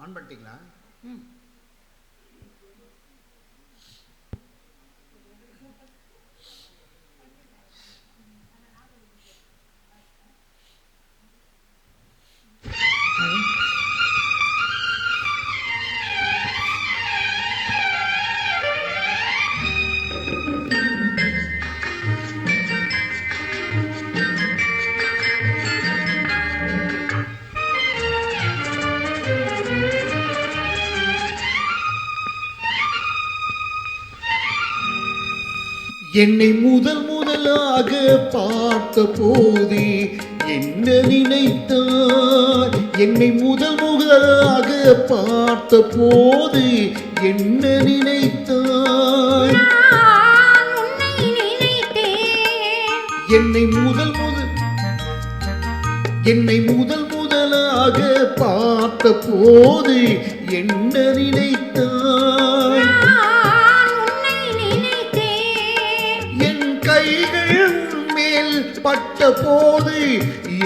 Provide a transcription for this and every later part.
On பண்ணிட்டீங்களா? என்னை முதல் முதலாக பார்த்த போது என்ன நினைத்தாய்? என்னை முதல் முதலாக பார்த்த போது என்ன நினைத்தாய்? என்னை முதல் முதலாக பார்த்த போது என்ன நினைத்தாய்? பட்ட போது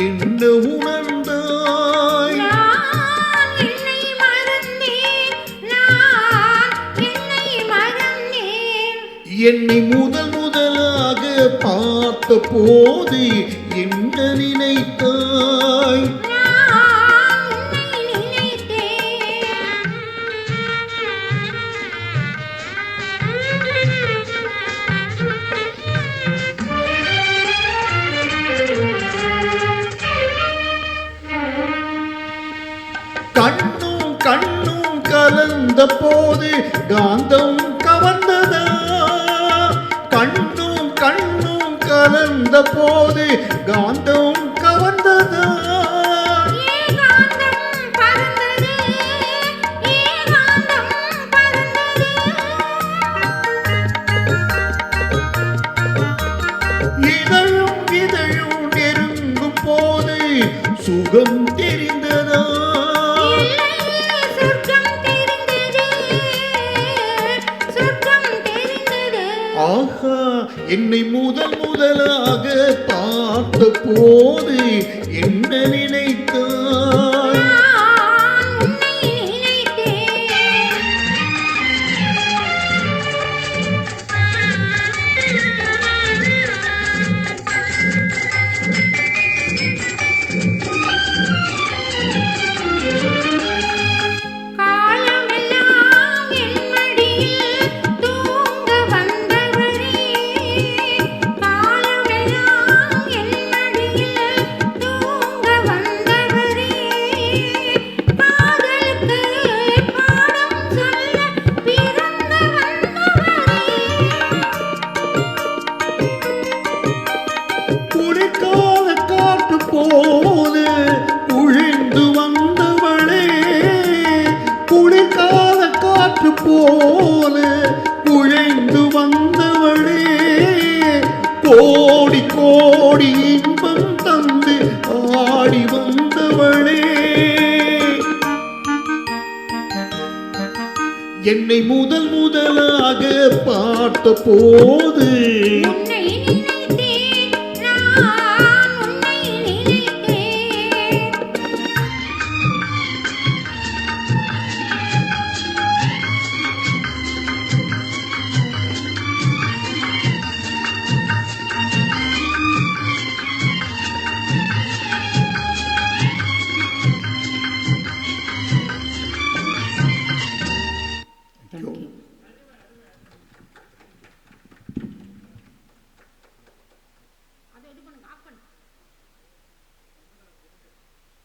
என்ன உணர்ந்தாய்? என்னை முதல் முதலாக பார்த்த போது என்ன நினைத்தாய்? கண்ணும் கண்ணும் கலந்த போது காந்தம் கவர்ந்ததா? கண்ணும் கண்ணும் கலந்த போது காந்தம் கவர்ந்ததா? இதழும் இதழும் நெருங்கும் போது சுகம் தெரிந்ததா? ஆஹா, என்னை முதல் முதலாக பார்த்த போது என்ன நினைத்தாய்? போது உழிந்து வந்தவளே, குளிர்கால காற்று போல உழைந்து வந்தவளே, கோடி கோடி இன்பம் தந்து ஆடி வந்தவளே, என்னை முதல் முதலாக பார்த்த போது